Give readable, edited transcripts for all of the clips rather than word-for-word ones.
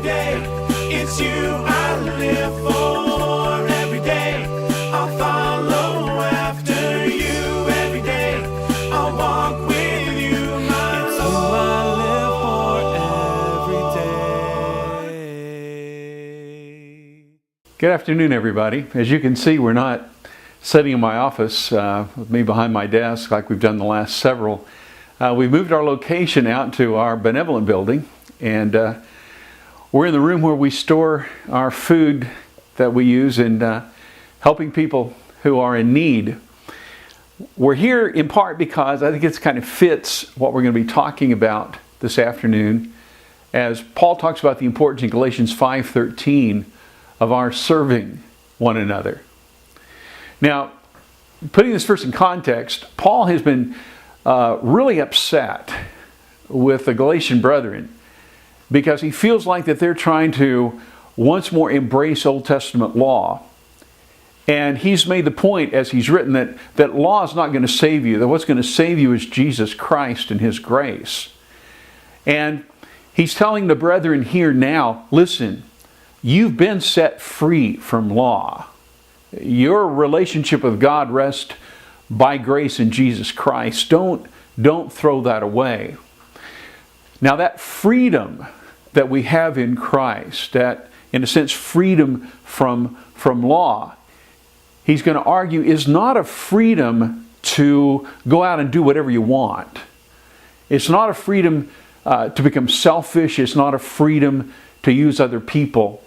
day. It's you I live for every day. I'll follow after you every day. I'll walk with you, my Lord. It's you I live for every day. Good afternoon, everybody. As you can see, we're not sitting in my office with me behind my desk like we've done the last several. We moved our location out to our benevolent building, and we're in the room where we store our food that we use in helping people who are in need. We're here in part because I think it kind of fits what we're going to be talking about this afternoon, as Paul talks about the importance in Galatians 5:13 of our serving one another. Now, putting this first in context, Paul has been really upset with the Galatian brethren because he feels like that they're trying to once more embrace Old Testament law. And he's made the point, as he's written, that law is not going to save you, that what's going to save you is Jesus Christ and His grace. And he's telling the brethren here now, listen, you've been set free from law. Your relationship with God rests by grace in Jesus Christ. Don't throw that away. Now, that freedom that we have in Christ, that in a sense freedom from law, he's going to argue is not a freedom to go out and do whatever you want. It's not a freedom to become selfish. It's not a freedom to use other people.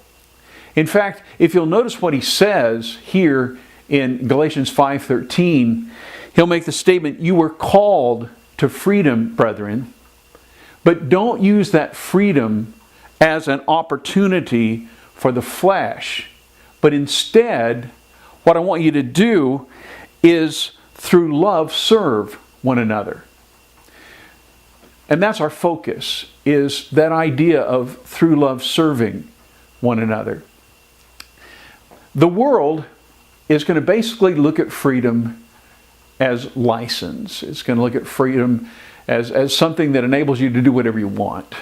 In fact, if you'll notice what he says here in Galatians 5:13, he'll make the statement, you were called to freedom, brethren, but don't use that freedom as an opportunity for the flesh. But instead, what I want you to do is through love serve one another. And that's our focus, is that idea of through love serving one another. The world is going to basically look at freedom as license. It's going to look at freedom as something that enables you to do whatever you want.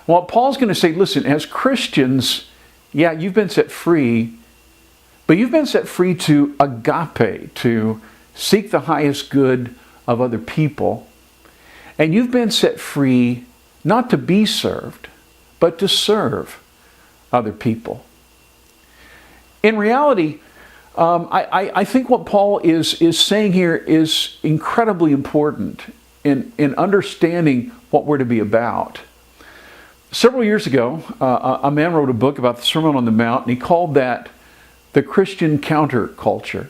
Well, Paul's going to say, listen, as Christians, yeah, you've been set free, but you've been set free to agape, to seek the highest good of other people. And you've been set free not to be served, but to serve other people. In reality, I think what Paul is saying here is incredibly important in understanding what we're to be about. Several years ago, a man wrote a book about the Sermon on the Mount, and he called that the Christian counterculture.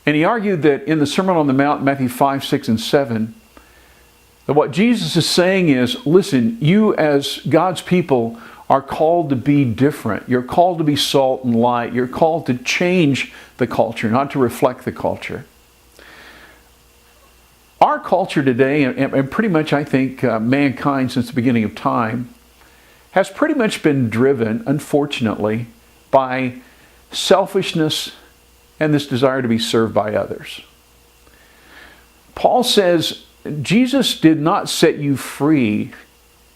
And he argued that in the Sermon on the Mount, Matthew 5, 6, and 7, that what Jesus is saying is, listen, you as God's people are called to be different. You're called to be salt and light. You're called to change the culture, not to reflect the culture. Our culture today, and pretty much I think mankind since the beginning of time, has pretty much been driven, unfortunately, by selfishness and this desire to be served by others. Paul says, Jesus did not set you free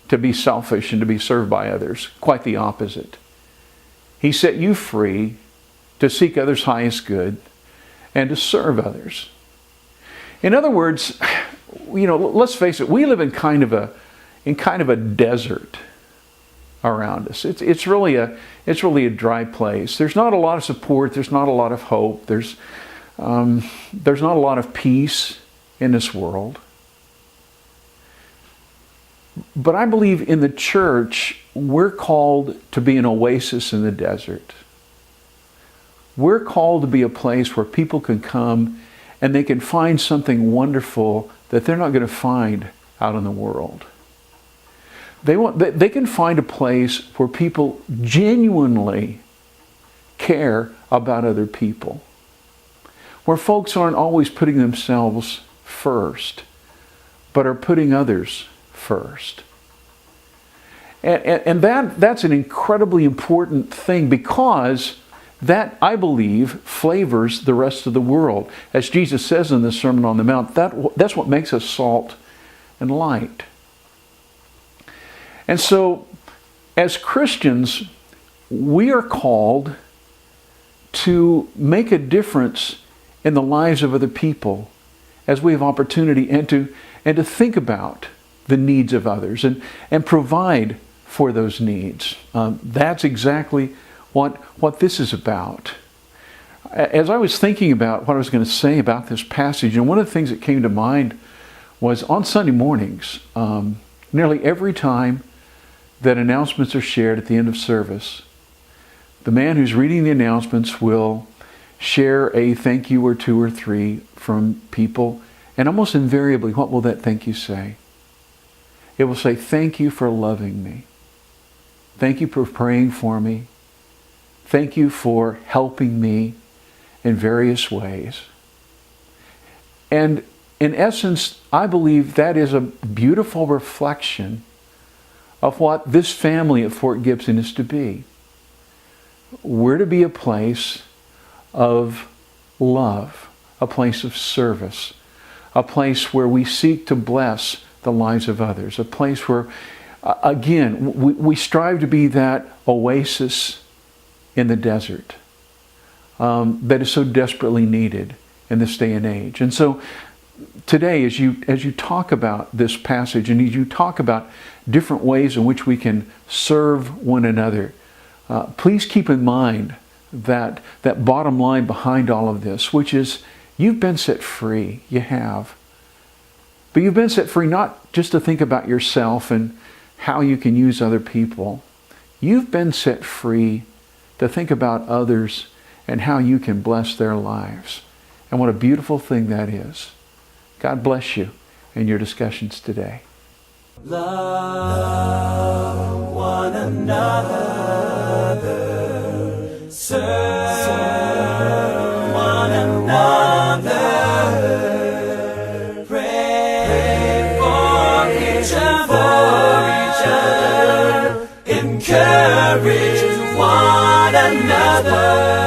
to be selfish and to be served by others. Quite the opposite. He set you free to seek others' highest good and to serve others. In other words, let's face it, we live in kind of a desert around us. It's really a dry place. There's not a lot of support. There's not a lot of hope. There's not a lot of peace in this world. But I believe in the church, we're called to be an oasis in the desert. We're called to be a place where people can come and they can find something wonderful that they're not going to find out in the world. They can find a place where people genuinely care about other people. Where folks aren't always putting themselves first, but are putting others first. And that's an incredibly important thing, because that, I believe, flavors the rest of the world. As Jesus says in the Sermon on the Mount, that's what makes us salt and light. And so as Christians, we are called to make a difference in the lives of other people as we have opportunity, and to think about the needs of others and provide for those needs. That's exactly what this is about. As I was thinking about what I was going to say about this passage, and one of the things that came to mind was on Sunday mornings, nearly every time that announcements are shared at the end of service, the man who's reading the announcements will share a thank you or two or three from people, and almost invariably, what will that thank you say? It will say, thank you for loving me. Thank you for praying for me. Thank you for helping me in various ways. And in essence, I believe that is a beautiful reflection of what this family at Fort Gibson is to be. We're to be a place of love, a place of service, a place where we seek to bless the lives of others, a place where, again, we strive to be that oasis in the desert that is so desperately needed in this day and age. And so today, as you talk about this passage and as you talk about different ways in which we can serve one another, please keep in mind that bottom line behind all of this, which is you've been set free. You have. But you've been set free not just to think about yourself and how you can use other people. You've been set free to think about others and how you can bless their lives. And what a beautiful thing that is. God bless you in your discussions today. Love one another. Serve one another. Pray for each other. Encourage one another.